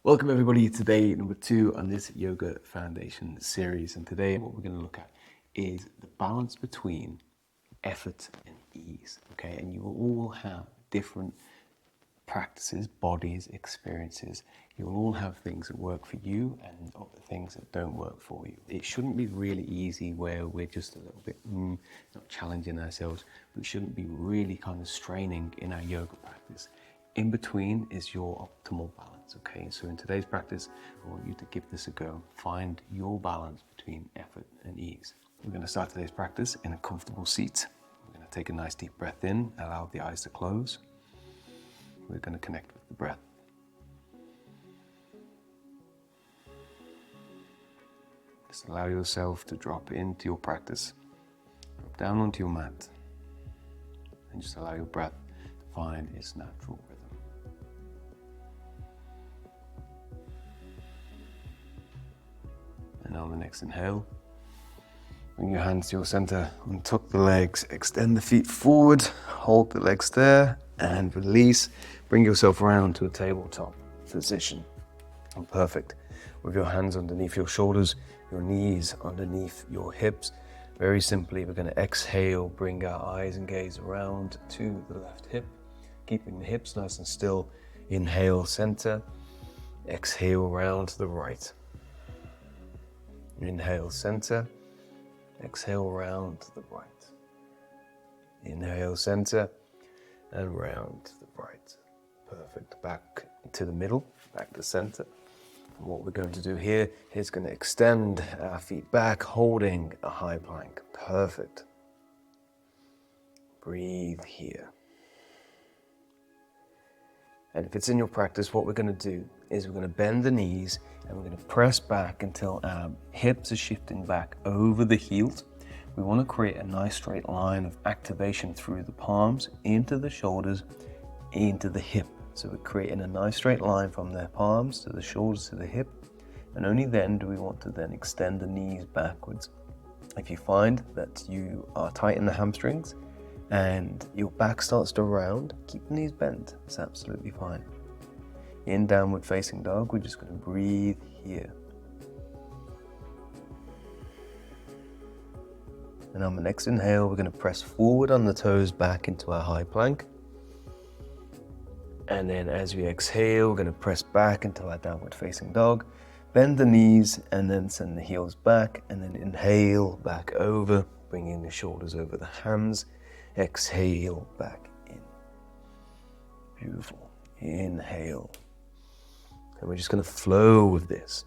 Welcome everybody to day number 2 on this Yoga Foundation series, and today what we're going to look at is the balance between effort and ease. Okay, and you will all have different practices, bodies, experiences. You will all have things that work for you and other things that don't work for you. It shouldn't be really easy where we're just a little bit not challenging ourselves. We shouldn't be really kind of straining in our yoga practice. In between is your optimal balance. Okay, so in today's practice, I want you to give this a go. Find your balance between effort and ease. We're going to start today's practice in a comfortable seat. We're going to take a nice deep breath in, allow the eyes to close. We're going to connect with the breath. Just allow yourself to drop into your practice. Drop down onto your mat. And just allow your breath to find its natural rhythm. And on the next inhale, bring your hands to your center, untuck the legs, extend the feet forward, hold the legs there, and release. Bring yourself around to a tabletop position. Perfect. With your hands underneath your shoulders, your knees underneath your hips. Very simply, we're going to exhale, bring our eyes and gaze around to the left hip, keeping the hips nice and still. Inhale, center. Exhale, round to the right. Inhale, center. Exhale, round to the right. Inhale, center, and round to the right. Perfect. Back to the middle, back to center. And what we're going to do here is going to extend our feet back, holding a high plank. Perfect. Breathe here. And if it's in your practice, what we're going to do is we're going to bend the knees and we're going to press back until our hips are shifting back over the heels. We want to create a nice straight line of activation through the palms, into the shoulders, into the hip. So we're creating a nice straight line from the palms to the shoulders to the hip. And only then do we want to then extend the knees backwards. If you find that you are tight in the hamstrings, and your back starts to round, keep the knees bent. It's absolutely fine. In downward facing dog, we're just going to breathe here. And on the next inhale, we're going to press forward on the toes back into our high plank. And then as we exhale, we're going to press back into our downward facing dog. Bend the knees and then send the heels back. And then inhale back over, bringing the shoulders over the hands. Exhale back in. Beautiful. Inhale. And we're just going to flow with this.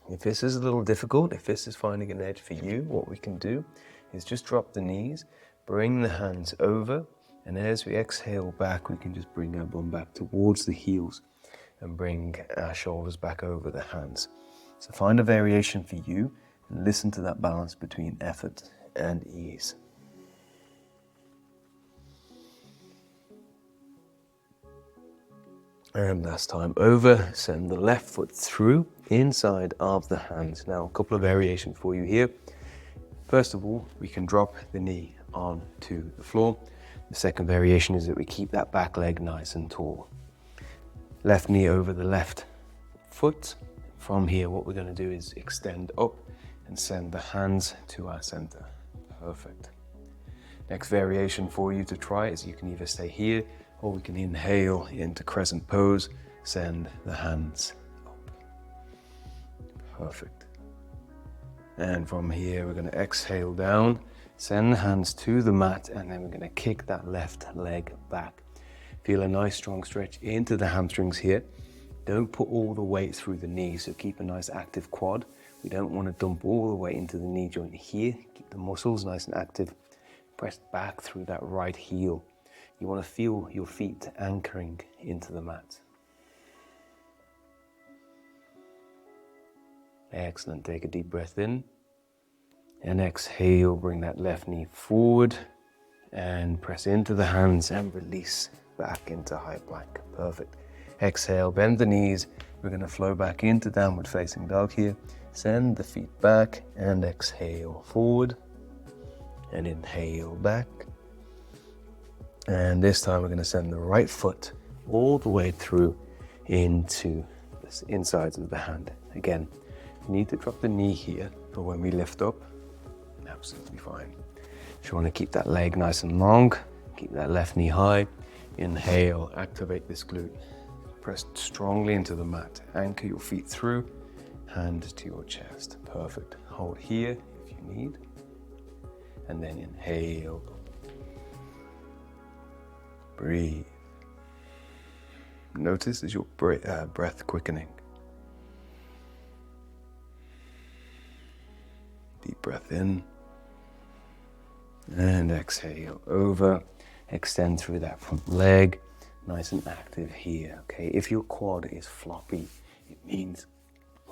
If this is a little difficult, if this is finding an edge for you, what we can do is just drop the knees, bring the hands over, and as we exhale back, we can just bring our bum back towards the heels and bring our shoulders back over the hands. So find a variation for you and listen to that balance between effort and ease. And last time over, send the left foot through, inside of the hands. Now a couple of variations for you here. First of all, we can drop the knee onto the floor. The second variation is that we keep that back leg nice and tall. Left knee over the left foot. From here, what we're going to do is extend up and send the hands to our center. Perfect. Next variation for you to try is you can either stay here or we can inhale into crescent pose, send the hands up. Perfect. And from here, we're going to exhale down, send the hands to the mat, and then we're going to kick that left leg back. Feel a nice strong stretch into the hamstrings here. Don't put all the weight through the knee, so keep a nice active quad. We don't want to dump all the weight into the knee joint here. Keep the muscles nice and active. Press back through that right heel. You want to feel your feet anchoring into the mat. Excellent. Take a deep breath in. And exhale, bring that left knee forward and press into the hands and release back into high plank. Perfect. Exhale, bend the knees. We're going to flow back into downward facing dog here. Send the feet back and exhale forward and inhale back And this time we're going to send the right foot all the way through into the insides of the hand. Again, you need to drop the knee here, but when we lift up, absolutely fine. If you want to keep that leg nice and long, keep that left knee high. Inhale, activate this glute. Press strongly into the mat. Anchor your feet through, hand to your chest. Perfect. Hold here if you need. And then inhale. Breathe. Notice as your breath quickening. Deep breath in. And exhale over. Extend through that front leg. Nice and active here. Okay, if your quad is floppy, it means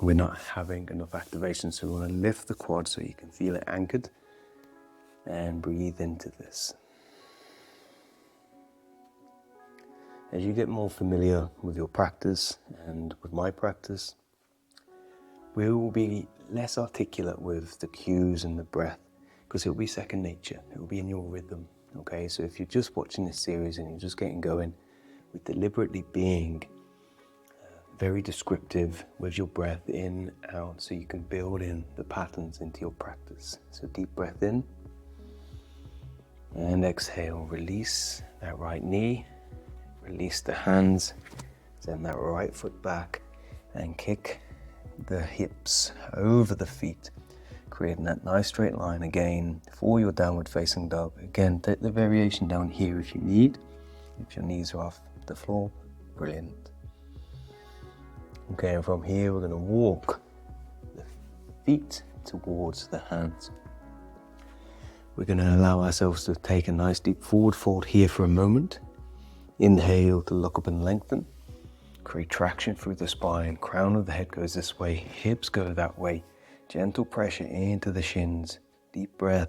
we're not having enough activation. So we want to lift the quad so you can feel it anchored. And breathe into this. As you get more familiar with your practice and with my practice, we will be less articulate with the cues and the breath because it will be second nature. It will be in your rhythm. Okay, so if you're just watching this series and you're just getting going, we're deliberately being very descriptive with your breath in, out, so you can build in the patterns into your practice. So deep breath in and exhale. Release that right knee. Release the hands, send that right foot back and kick the hips over the feet, creating that nice straight line again for your downward facing dog. Again, take the variation down here if you need. If your knees are off the floor, brilliant. Okay, and from here we're going to walk the feet towards the hands. We're going to allow ourselves to take a nice deep forward fold here for a moment. Inhale to look up and lengthen. Create traction through the spine. Crown of the head goes this way. Hips go that way. Gentle pressure into the shins. Deep breath.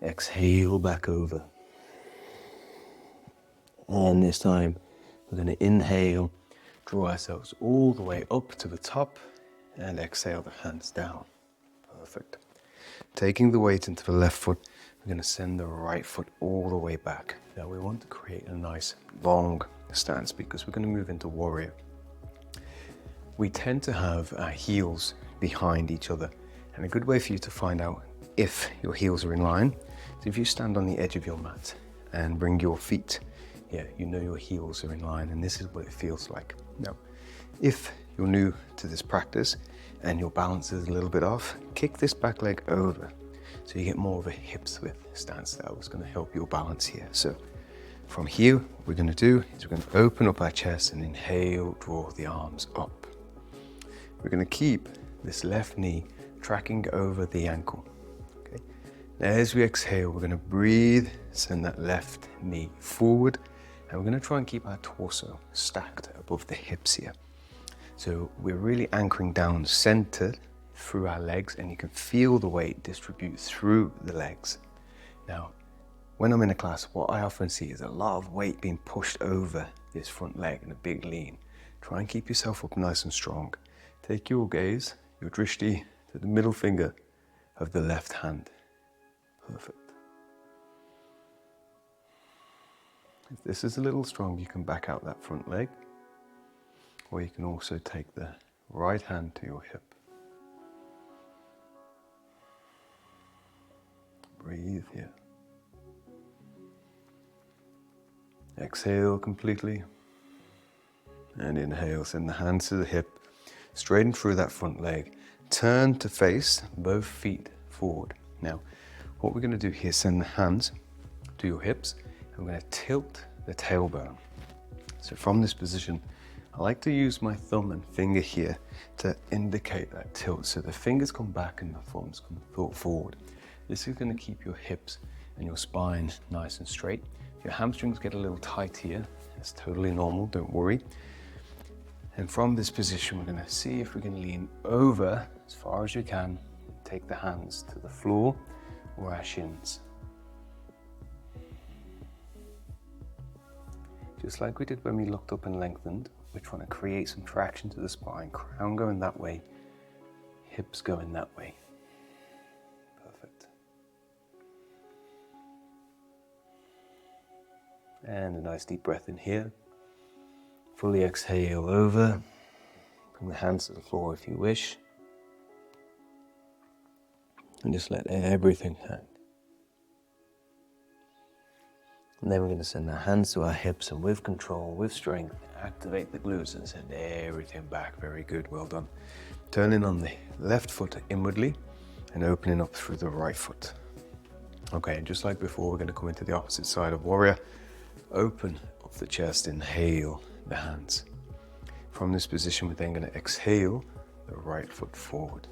Exhale back over. And this time we're going to inhale. Draw ourselves all the way up to the top. And exhale the hands down. Perfect. Taking the weight into the left foot. We're going to send the right foot all the way back. Now we want to create a nice long stance because we're going to move into warrior. We tend to have our heels behind each other, and a good way for you to find out if your heels are in line is if you stand on the edge of your mat and bring your feet. Yeah, you know your heels are in line, and this is what it feels like. Now, if you're new to this practice and your balance is a little bit off, kick this back leg over. So you get more of a hips width stance. That was going to help your balance here. So from here, what we're going to do is we're going to open up our chest and inhale, draw the arms up. We're going to keep this left knee tracking over the ankle. Okay. Now as we exhale, we're going to breathe, send that left knee forward, and we're going to try and keep our torso stacked above the hips here. So we're really anchoring down center through our legs, and you can feel the weight distribute through the legs. Now, when I'm in a class, what I often see is a lot of weight being pushed over this front leg and a big lean. Try and keep yourself up nice and strong. Take your gaze, your drishti, to the middle finger of the left hand. Perfect. If this is a little strong, you can back out that front leg, or you can also take the right hand to your hip. Breathe here. Exhale completely. And inhale, send the hands to the hip, straighten through that front leg. Turn to face both feet forward. Now, what we're going to do here is send the hands to your hips, and we're going to tilt the tailbone. So from this position, I like to use my thumb and finger here to indicate that tilt. So the fingers come back and the thumbs come forward. This is going to keep your hips and your spine nice and straight. If your hamstrings get a little tight here, that's totally normal, don't worry. And from this position, we're going to see if we can lean over as far as you can. Take the hands to the floor or our shins. Just like we did when we looked up and lengthened, we're trying to create some traction to the spine. Crown going that way, hips going that way. Perfect. And a nice deep breath in here. Fully exhale over. Bring the hands to the floor if you wish. And just let everything hang. And then we're going to send our hands to our hips, and with control, with strength, activate the glutes and send everything back. Very good, well done. Turning on the left foot inwardly and opening up through the right foot. Okay, and just like before, we're going to come into the opposite side of warrior. Open up the chest, inhale the hands. From this position, we're then going to exhale the right foot forward.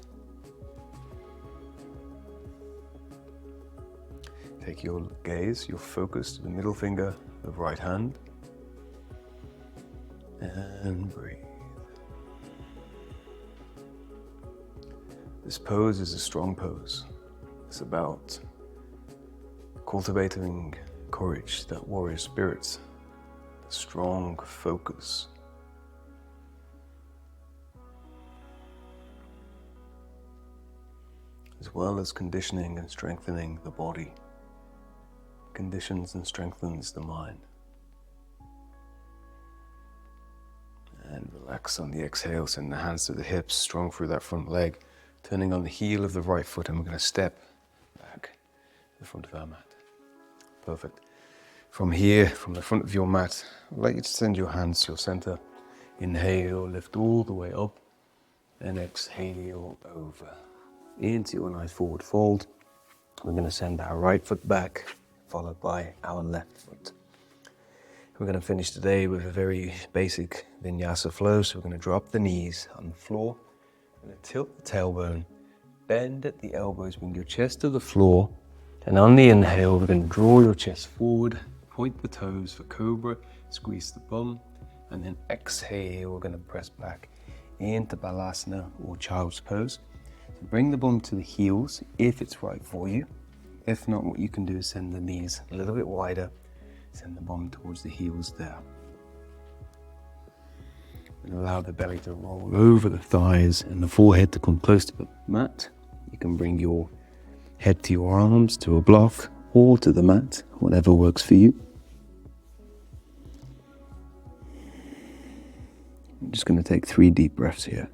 Take your gaze, your focus to the middle finger of right hand. And breathe. This pose is a strong pose. It's about cultivating courage, that warrior spirit, strong focus. As well as conditioning and strengthening the body. Conditions and strengthens the mind. And relax on the exhale, send the hands to the hips, strong through that front leg, turning on the heel of the right foot, and we're going to step back to the front of our mat. Perfect. From here, from the front of your mat, I'd like you to send your hands to your center. Inhale, lift all the way up, and exhale over. Into your nice forward fold. We're going to send our right foot back, followed by our left foot. We're going to finish today with a very basic vinyasa flow. So we're going to drop the knees on the floor. We're going to tilt the tailbone, bend at the elbows, bring your chest to the floor. And on the inhale, we're going to draw your chest forward, point the toes for cobra, squeeze the bum. And then exhale, we're going to press back into Balasana or child's pose. So bring the bum to the heels if it's right for you. If not, what you can do is send the knees a little bit wider. Send the bum towards the heels there. And allow the belly to roll over the thighs and the forehead to come close to the mat. You can bring your head to your arms, to a block, or to the mat, whatever works for you. I'm just going to take 3 deep breaths here.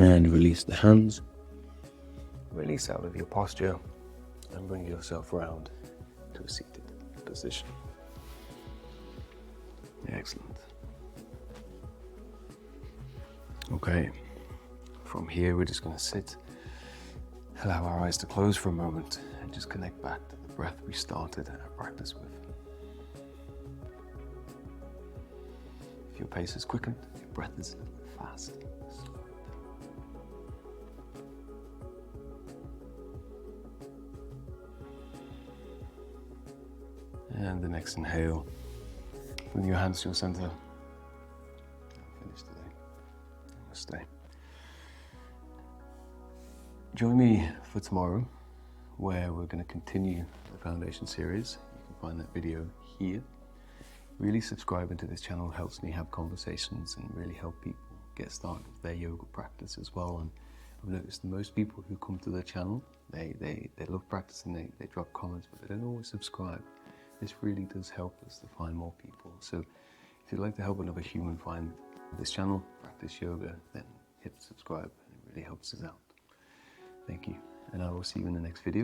And release the hands. Release out of your posture and bring yourself around to a seated position. Excellent. Okay, from here we're just going to sit, allow our eyes to close for a moment and just connect back to the breath we started our practice with. If your pace is quickened, if your breath is a little bit fast, slow it down. And the next inhale, bring your hands to your center. Finish today. Namaste. Join me for tomorrow, where we're going to continue the foundation series. You can find that video here. Really subscribing to this channel helps me have conversations and really help people get started with their yoga practice as well. And I've noticed the most people who come to the channel, they love practicing, they drop comments, but they don't always subscribe. This really does help us to find more people. So if you'd like to help another human find this channel, practice yoga, then hit subscribe. It really helps us out. Thank you, and I will see you in the next video.